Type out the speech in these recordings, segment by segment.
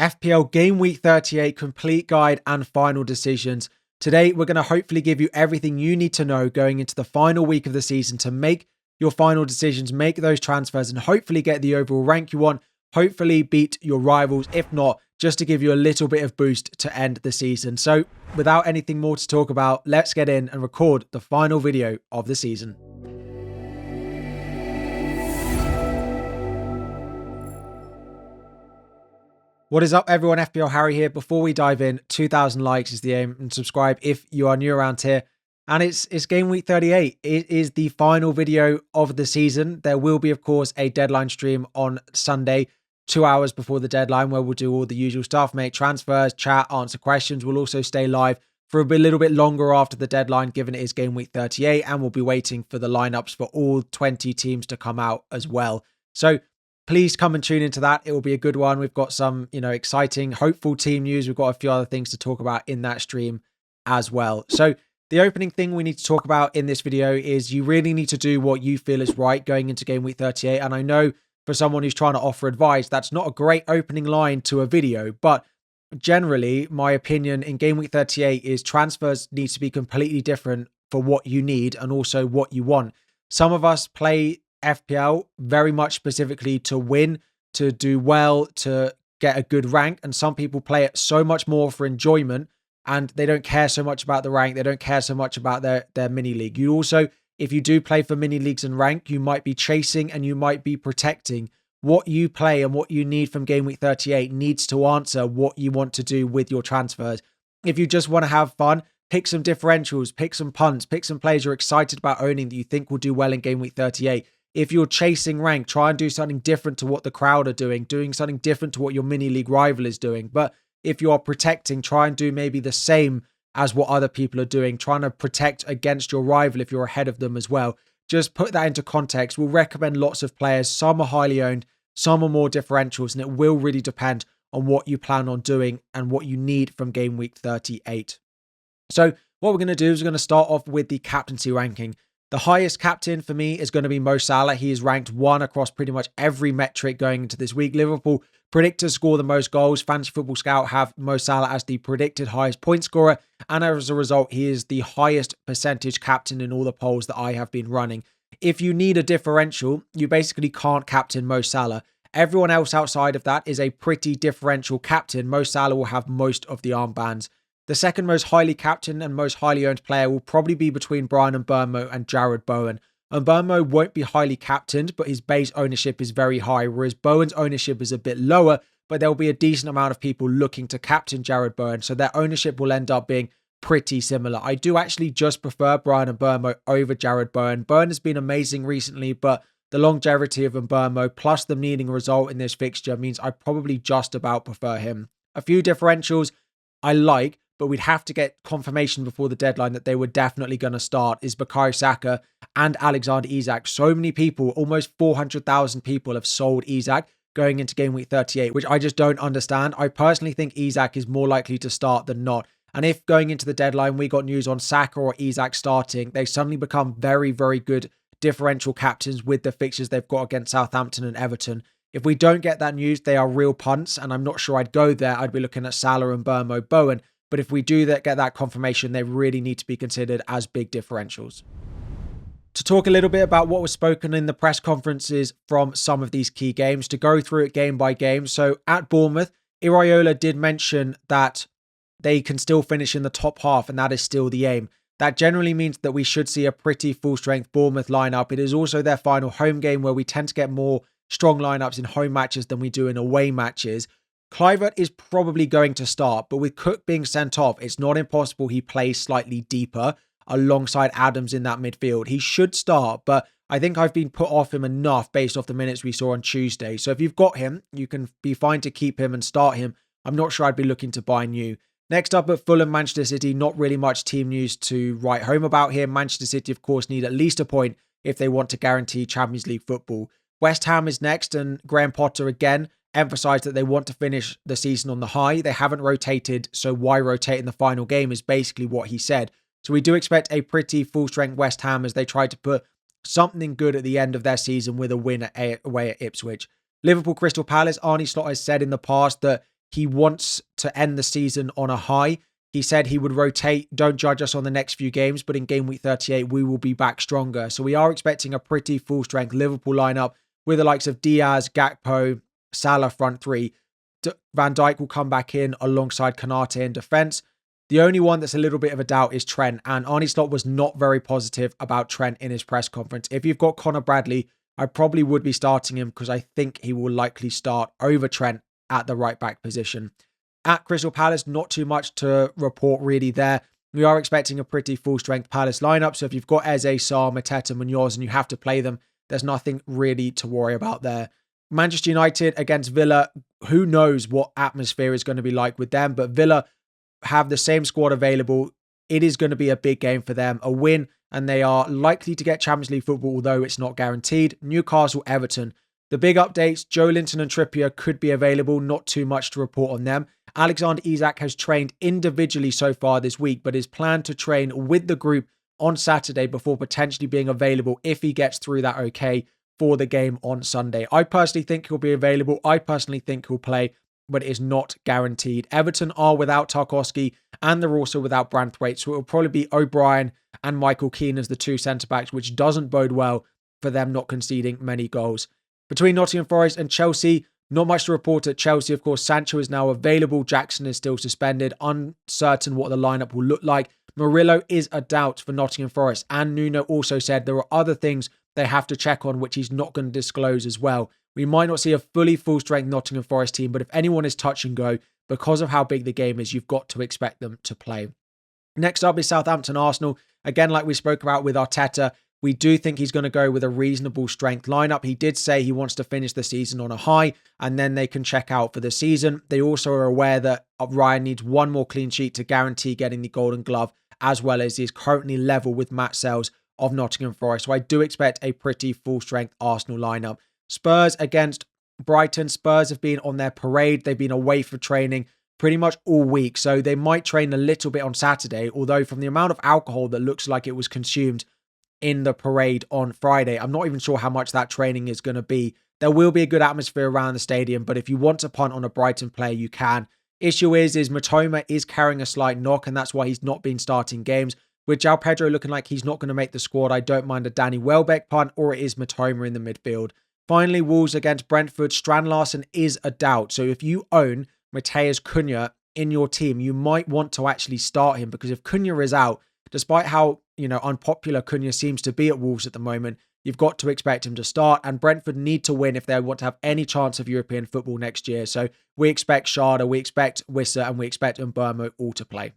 FPL Gameweek 38 complete guide and final decisions. Today, we're going to hopefully give you everything you need to know going into the final week of the season to make your final decisions, make those transfers, and hopefully get the overall rank you want. Hopefully beat your rivals. If not, just to give you a little bit of boost to end the season. So without anything more to talk about, let's get in and record the final video of the season. What is up, everyone? FPL Harry here. Before we dive in, 2,000 likes is the aim, and subscribe if you are new around here. And it's game week 38. It is the final video of the season. There will be, of course, a deadline stream on Sunday, 2 hours before the deadline, where we'll do all the usual stuff, make transfers, chat, answer questions. We'll also stay live for a little bit longer after the deadline, given it is game week 38, and we'll be waiting for the lineups for all 20 teams to come out as well. So please come and tune into that. It will be a good one. We've got some, exciting, hopeful team news. We've got a few other things to talk about in that stream as well. So the opening thing we need to talk about in this video is you really need to do what you feel is right going into game week 38. And I know for someone who's trying to offer advice, that's not a great opening line to a video, but generally my opinion in game week 38 is transfers need to be completely different for what you need and also what you want. Some of us play FPL very much specifically to win, to do well, to get a good rank, and some people play it so much more for enjoyment and they don't care so much about the rank, they don't care so much about their mini league. You also, if you do play for mini leagues and rank, you might be chasing and you might be protecting. What you play and what you need from game week 38 needs to answer what you want to do with your transfers. If you just want to have fun, pick some differentials, pick some punts, pick some players you're excited about owning that you think will do well in game week 38. If you're chasing rank, try and do something different to what the crowd are doing something different to what your mini league rival is doing. But if you are protecting, try and do maybe the same as what other people are doing, trying to protect against your rival if you're ahead of them as well. Just put that into context. We'll recommend lots of players. Some are highly owned, some are more differentials, and it will really depend on what you plan on doing and what you need from game week 38. So what we're going to do is we're going to start off with the captaincy ranking. The highest captain for me is going to be Mo Salah. He is ranked 1 across pretty much every metric going into this week. Liverpool predictors score the most goals. Fantasy Football Scout have Mo Salah as the predicted highest point scorer. And as a result, he is the highest percentage captain in all the polls that I have been running. If you need a differential, you basically can't captain Mo Salah. Everyone else outside of that is a pretty differential captain. Mo Salah will have most of the armbands. The second most highly captained and most highly owned player will probably be between Brian Mbeumo and Jarrod Bowen. Mbeumo won't be highly captained, but his base ownership is very high, whereas Bowen's ownership is a bit lower, but there will be a decent amount of people looking to captain Jarrod Bowen, so their ownership will end up being pretty similar. I do actually just prefer Brian Mbeumo over Jarrod Bowen. Bowen has been amazing recently, but the longevity of Mbeumo plus them needing a result in this fixture means I probably just about prefer him. A few differentials I like, but we'd have to get confirmation before the deadline that they were definitely going to start, is Bukayo Saka and Alexander Isak. So many people, almost 400,000 people have sold Isak going into game week 38, which I just don't understand. I personally think Isak is more likely to start than not. And if going into the deadline, we got news on Saka or Isak starting, they suddenly become very, very good differential captains with the fixtures they've got against Southampton and Everton. If we don't get that news, they are real punts, and I'm not sure I'd go there. I'd be looking at Salah and Mbeumo, Bowen. But if we do get that confirmation, they really need to be considered as big differentials. To talk a little bit about what was spoken in the press conferences from some of these key games, to go through it game by game. So at Bournemouth, Iraola did mention that they can still finish in the top half, and that is still the aim. That generally means that we should see a pretty full-strength Bournemouth lineup. It is also their final home game, where we tend to get more strong lineups in home matches than we do in away matches. Kluivert is probably going to start, but with Cook being sent off, it's not impossible he plays slightly deeper alongside Adams in that midfield. He should start, but I think I've been put off him enough based off the minutes we saw on Tuesday. So if you've got him, you can be fine to keep him and start him. I'm not sure I'd be looking to buy new. Next up at Fulham, Manchester City, not really much team news to write home about here. Manchester City, of course, need at least a point if they want to guarantee Champions League football. West Ham is next, and Graham Potter again emphasised that they want to finish the season on the high. They haven't rotated, so why rotate in the final game is basically what he said. So we do expect a pretty full-strength West Ham as they try to put something good at the end of their season with a win away at Ipswich. Liverpool Crystal Palace, Arne Slot has said in the past that he wants to end the season on a high. He said he would rotate, don't judge us on the next few games, but in game week 38, we will be back stronger. So we are expecting a pretty full-strength Liverpool lineup with the likes of Diaz, Gakpo, Salah front three. Van Dijk will come back in alongside Konate in defence. The only one that's a little bit of a doubt is Trent, and Arne Slot was not very positive about Trent in his press conference. If you've got Connor Bradley, I probably would be starting him because I think he will likely start over Trent at the right back position. At Crystal Palace, not too much to report really there. We are expecting a pretty full-strength Palace lineup, so if you've got Eze, Sarr, Mateta, Munoz, and you have to play them, there's nothing really to worry about there. Manchester United against Villa, who knows what atmosphere is going to be like with them, but Villa have the same squad available. It is going to be a big game for them, a win, and they are likely to get Champions League football, although it's not guaranteed. Newcastle, Everton. The big updates, Joe Linton and Trippier could be available, not too much to report on them. Alexander Isak has trained individually so far this week, but is planned to train with the group on Saturday before potentially being available if he gets through that okay for the game on Sunday. I personally think he'll be available. I personally think he'll play, but it is not guaranteed. Everton are without Tarkowski and they're also without Branthwaite, so it will probably be O'Brien and Michael Keane as the two centre-backs, which doesn't bode well for them not conceding many goals. Between Nottingham Forest and Chelsea, not much to report at Chelsea. Of course, Sancho is now available. Jackson is still suspended. Uncertain what the lineup will look like. Murillo is a doubt for Nottingham Forest. And Nuno also said there are other things they have to check on, which he's not going to disclose as well. We might not see a fully full-strength Nottingham Forest team, but if anyone is touch and go, because of how big the game is, you've got to expect them to play. Next up is Southampton Arsenal. Again, like we spoke about with Arteta, we do think he's going to go with a reasonable strength lineup. He did say he wants to finish the season on a high, and then they can check out for the season. They also are aware that Ryan needs one more clean sheet to guarantee getting the Golden Glove, as well as he is currently level with Matt Sells of Nottingham Forest. So I do expect a pretty full-strength Arsenal lineup. Spurs against Brighton. Spurs have been on their parade. They've been away for training pretty much all week, so they might train a little bit on Saturday, although from the amount of alcohol that looks like it was consumed in the parade on Friday, I'm not even sure how much that training is going to be. There will be a good atmosphere around the stadium, but if you want to punt on a Brighton player, you can. Issue is Matoma is carrying a slight knock, and that's why he's not been starting games. With João Pedro looking like he's not going to make the squad, I don't mind a Danny Welbeck punt, or it is Matoma in the midfield. Finally, Wolves against Brentford. Strand Larsen is a doubt, so if you own Matheus Cunha in your team, you might want to actually start him, because if Cunha is out, despite how unpopular Cunha seems to be at Wolves at the moment, you've got to expect him to start, and Brentford need to win if they want to have any chance of European football next year. So we expect Schade, we expect Wissa, and we expect Mbermo all to play.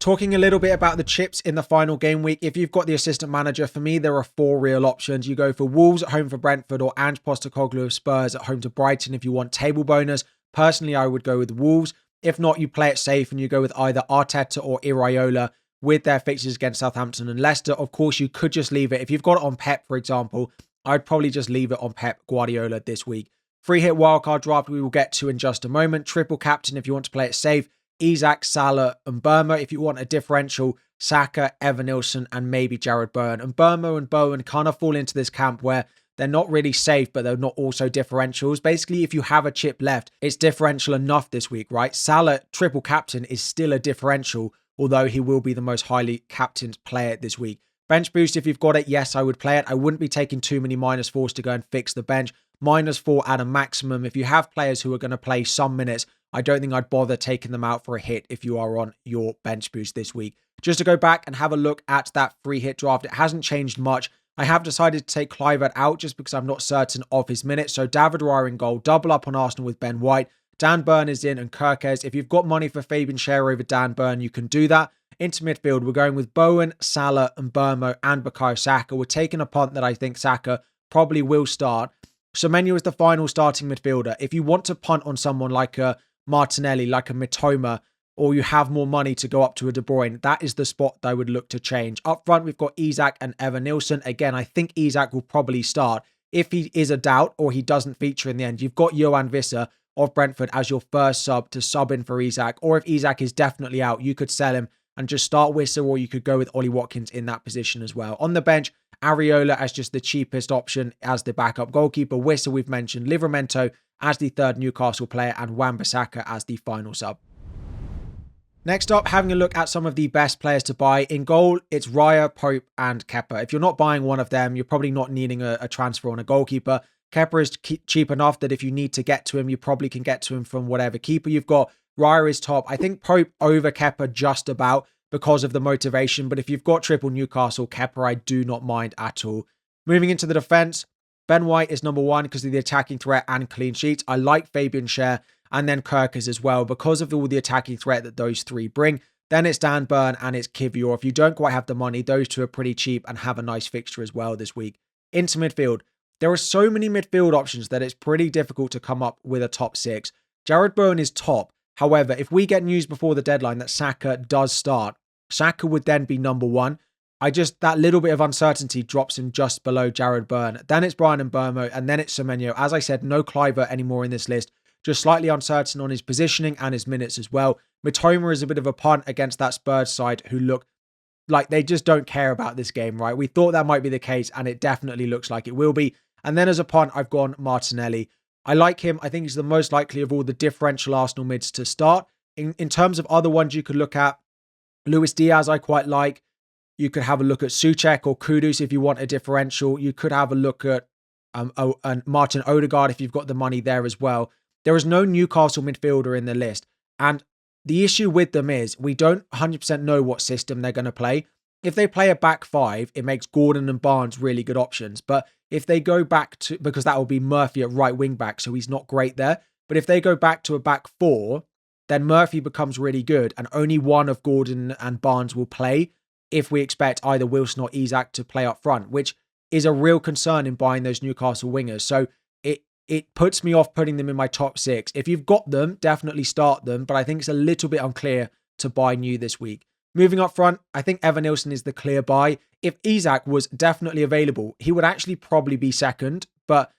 Talking a little bit about the chips in the final game week, if you've got the assistant manager, for me, there are four real options. You go for Wolves at home for Brentford, or Ange Postecoglou of Spurs at home to Brighton if you want table bonus. Personally, I would go with Wolves. If not, you play it safe and you go with either Arteta or Iraola with their fixtures against Southampton and Leicester. Of course, you could just leave it. If you've got it on Pep, for example, I'd probably just leave it on Pep Guardiola this week. Free hit wildcard draft we will get to in just a moment. Triple captain if you want to play it safe. Isak, Salah and Burma. If you want a differential, Saka, Evanilson and maybe Jared Bowen. And Burma and Bowen kind of fall into this camp where they're not really safe, but they're not also differentials. Basically, if you have a chip left, it's differential enough this week, right? Salah, triple captain, is still a differential, although he will be the most highly captained player this week. Bench boost, if you've got it, yes, I would play it. I wouldn't be taking too many -4s to go and fix the bench. -4 at a maximum. If you have players who are going to play some minutes, I don't think I'd bother taking them out for a hit if you are on your bench boost this week. Just to go back and have a look at that free hit draft, it hasn't changed much. I have decided to take Kluivert out just because I'm not certain of his minutes. So David Raya in goal, double up on Arsenal with Ben White. Dan Burn is in and Kirkes. If you've got money for Fabian Schär over Dan Burn, you can do that. Into midfield, we're going with Bowen, Salah and Burmo and Bukayo Saka. We're taking a punt that I think Saka probably will start. Semenyo is the final starting midfielder. If you want to punt on someone like a Martinelli, like a Mitoma, or you have more money to go up to a De Bruyne, that is the spot that I would look to change. Up front, we've got Isak and Evanilson. Again, I think Isak will probably start. If he is a doubt or he doesn't feature in the end, you've got Johan Wissa of Brentford as your first sub to sub in for Isak. Or if Isak is definitely out, you could sell him and just start Wissa, or you could go with Ollie Watkins in that position as well. On the bench, Areola as just the cheapest option as the backup goalkeeper. Wissa we've mentioned, Livramento as the third Newcastle player, and Wan-Bissaka as the final sub. Next up, having a look at some of the best players to buy. In goal, it's Raya, Pope, and Kepa. If you're not buying one of them, you're probably not needing a transfer on a goalkeeper. Kepa is cheap enough that if you need to get to him, you probably can get to him from whatever keeper you've got. Raya is top. I think Pope over Kepa just about because of the motivation. But if you've got triple Newcastle, Kepa I do not mind at all. Moving into the defense, Ben White is number one because of the attacking threat and clean sheets. I like Fabian Schär and then Kirkers as well because of all the attacking threat that those three bring. Then it's Dan Burn and it's Kivior. If you don't quite have the money, those two are pretty cheap and have a nice fixture as well this week. Into midfield, there are so many midfield options that it's pretty difficult to come up with a top six. Jared Bowen is top. However, if we get news before the deadline that Saka does start, Saka would then be number one. That little bit of uncertainty drops him just below Jared Bowen. Then it's Brian Mbeumo and then it's Semenyo. As I said, no Kluivert anymore in this list. Just slightly uncertain on his positioning and his minutes as well. Mitoma is a bit of a punt against that Spurs side who look like they just don't care about this game, right? We thought that might be the case and it definitely looks like it will be. And then as a punt, I've gone Martinelli. I like him. I think he's the most likely of all the differential Arsenal mids to start. In terms of other ones you could look at, Luis Diaz I quite like. You could have a look at Souček or Kudus if you want a differential. You could have a look at Martin Odegaard if you've got the money there as well. There is no Newcastle midfielder in the list. And the issue with them is we don't 100% know what system they're going to play. If they play a back five, it makes Gordon and Barnes really good options. But if they go back to, because that will be Murphy at right wing back, so he's not great there. But if they go back to a back four, then Murphy becomes really good. And only one of Gordon and Barnes will play if we expect either Wilson or Isak to play up front, which is a real concern in buying those Newcastle wingers. So it puts me off putting them in my top six. If you've got them, definitely start them, but I think it's a little bit unclear to buy new this week. Moving up front, I think Evan-Nilsson is the clear buy. If Isak was definitely available, he would actually probably be second, but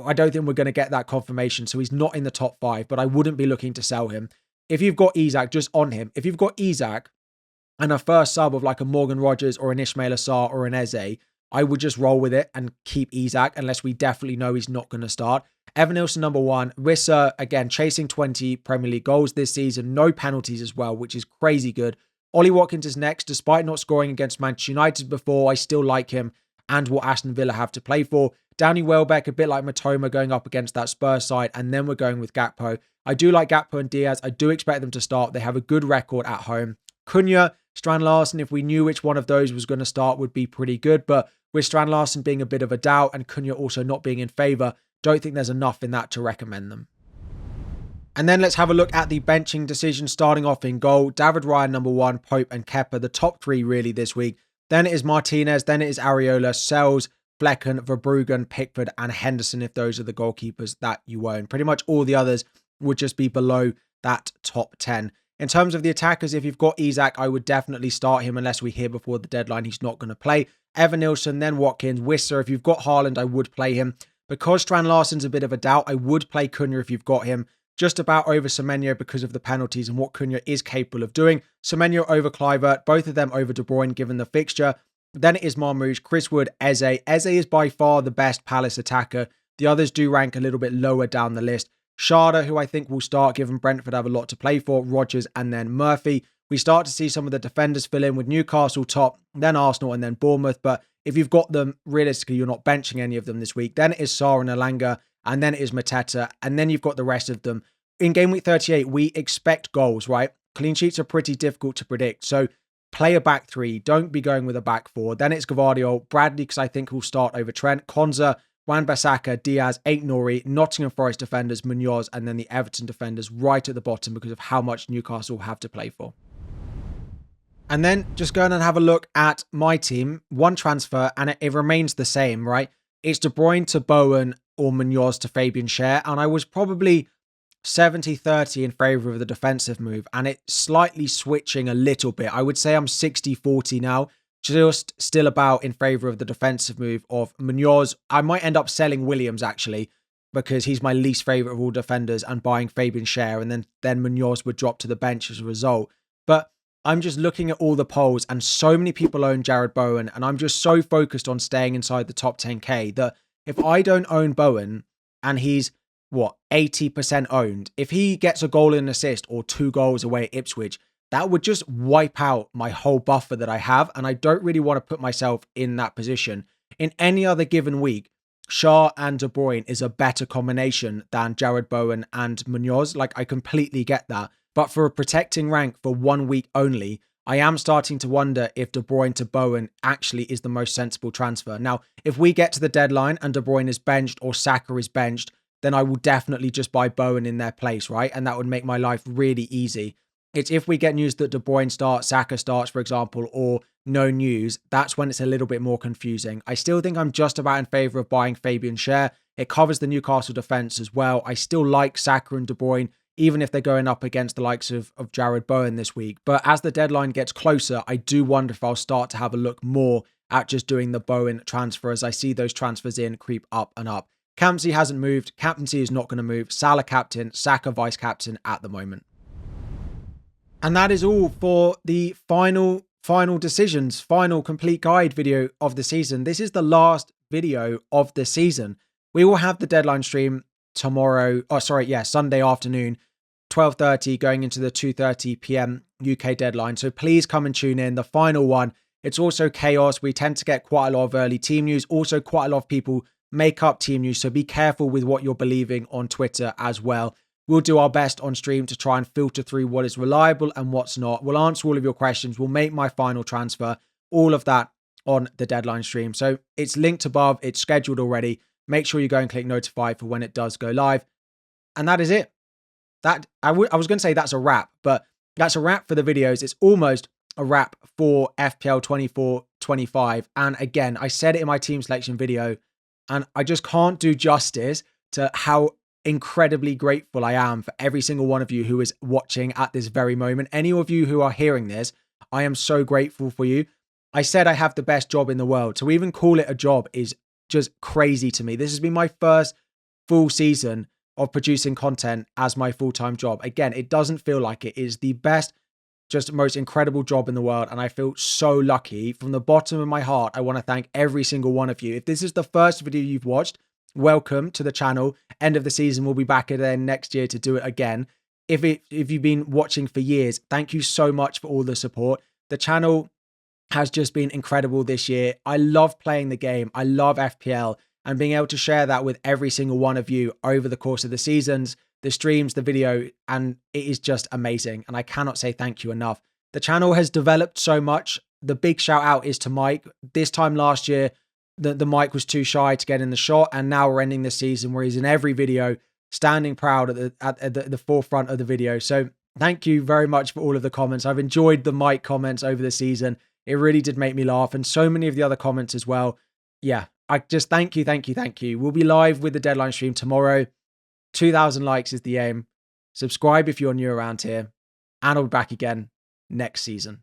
I don't think we're going to get that confirmation, so he's not in the top five, but I wouldn't be looking to sell him. If you've got Isak, just on him. If you've got Isak and a first sub of like a Morgan Rogers or an Ismail Assar or an Eze, I would just roll with it and keep Isak unless we definitely know he's not going to start. Evan-Nilsson number one. Wissa, again, chasing 20 Premier League goals this season. No penalties as well, which is crazy good. Ollie Watkins is next. Despite not scoring against Manchester United before, I still like him and what Aston Villa have to play for. Danny Welbeck, a bit like Mitoma, going up against that Spurs side, and then we're going with Gakpo. I do like Gakpo and Diaz. I do expect them to start. They have a good record at home. Cunha, Strand Larsen, if we knew which one of those was going to start, would be pretty good, but with Strand Larsen being a bit of a doubt and Cunha also not being in favour, don't think there's enough in that to recommend them. And then let's have a look at the benching decision, starting off in goal. David Raya, number one, Pope and Kepa, the top three really this week. Then it is Martinez, then it is Areola, Sells, Flecken, Verbruggen, Pickford and Henderson if those are the goalkeepers that you own. Pretty much all the others would just be below that top 10. In terms of the attackers, if you've got Isak, I would definitely start him unless we hear before the deadline he's not going to play. Evan-Nilsson, then Watkins, Wissa. If you've got Haaland, I would play him. Because Strand Larsen's a bit of a doubt, I would play Cunha if you've got him. Just about over Semenyo because of the penalties and what Cunha is capable of doing. Semenyo over Kluivert, both of them over De Bruyne given the fixture. Then it is Marmoush, Chris Wood, Eze. Eze is by far the best Palace attacker. The others do rank a little bit lower down the list. Schade, who I think will start given Brentford have a lot to play for, Rodgers and then Murphy. We start to see some of the defenders fill in with Newcastle top, then Arsenal and then Bournemouth. But if you've got them, realistically, you're not benching any of them this week. Then it is Sarr and Elanga, and then it is Mateta, and then you've got the rest of them. In game week 38, we expect goals, right? Clean sheets are pretty difficult to predict. So play a back three. Don't be going with a back four. Then it's Gvardiol, Bradley, because I think he'll start over Trent, Konza, Wan-Bissaka, Diaz, Ait-Nouri, Nottingham Forest defenders, Munoz, and then the Everton defenders right at the bottom because of how much Newcastle have to play for. And then just going and have a look at my team. One transfer, and it remains the same, right? It's De Bruyne to Bowen or Munoz to Fabian Schär, and I was probably 70-30 in favour of the defensive move, and it's slightly switching a little bit. I would say I'm 60-40 now, just still about in favour of the defensive move of Munoz. I might end up selling Williams, actually, because he's my least favourite of all defenders, and buying Fabian Schär, and then Munoz would drop to the bench as a result. But I'm just looking at all the polls and so many people own Jared Bowen, and I'm just so focused on staying inside the top 10K that if I don't own Bowen and he's 80% owned, if he gets a goal and assist or 2 goals away at Ipswich, that would just wipe out my whole buffer that I have. And I don't really want to put myself in that position. In any other given week, Shaw and De Bruyne is a better combination than Jared Bowen and Munoz. Like, I completely get that. But for a protecting rank for 1 week only, I am starting to wonder if De Bruyne to Bowen actually is the most sensible transfer. Now, if we get to the deadline and De Bruyne is benched or Saka is benched, then I will definitely just buy Bowen in their place, right? And that would make my life really easy. It's if we get news that De Bruyne starts, Saka starts, for example, or no news, that's when it's a little bit more confusing. I still think I'm just about in favour of buying Fabian Schär. It covers the Newcastle defence as well. I still like Saka and De Bruyne, even if they're going up against the likes of Jared Bowen this week. But as the deadline gets closer, I do wonder if I'll start to have a look more at just doing the Bowen transfer as I see those transfers in creep up and up. Captaincy hasn't moved. Captaincy is not going to move. Salah captain, Saka vice captain at the moment. And that is all for the final decisions, final complete guide video of the season. This is the last video of the season. We will have the deadline stream tomorrow. Sunday afternoon, 12:30 going into the 2:30 p.m. UK deadline. So please come and tune in. The final one. It's also chaos. We tend to get quite a lot of early team news. Also quite a lot of people make up team news. So be careful with what you're believing on Twitter as well. We'll do our best on stream to try and filter through what is reliable and what's not. We'll answer all of your questions. We'll make my final transfer. All of that on the deadline stream. So it's linked above. It's scheduled already. Make sure you go and click notify for when it does go live. And that is it. I was going to say that's a wrap, but that's a wrap for the videos. It's almost a wrap for FPL 24-25. And again, I said it in my team selection video, and I just can't do justice to how incredibly grateful I am for every single one of you who is watching at this very moment. Any of you who are hearing this, I am so grateful for you. I said I have the best job in the world. To even call it a job is just crazy to me. This has been my first full season of producing content as my full-time job. Again, it doesn't feel like it is the best, just most incredible job in the world. And I feel so lucky. From the bottom of my heart, I want to thank every single one of you. If this is the first video you've watched, welcome to the channel. End of the season, we'll be back again next year to do it again. If you've been watching for years, thank you so much for all the support. The channel has just been incredible this year. I love playing the game. I love FPL, and being able to share that with every single one of you over the course of the seasons, the streams, the video, and it is just amazing. And I cannot say thank you enough. The channel has developed so much. The big shout out is to Mike. This time last year, the Mike was too shy to get in the shot, and now we're ending the season where he's in every video, standing proud at the forefront of the video. So thank you very much for all of the comments. I've enjoyed the Mike comments over the season. It really did make me laugh, and so many of the other comments as well. Yeah, I just thank you. We'll be live with the deadline stream tomorrow. 2,000 likes is the aim. Subscribe if you're new around here, and I'll be back again next season.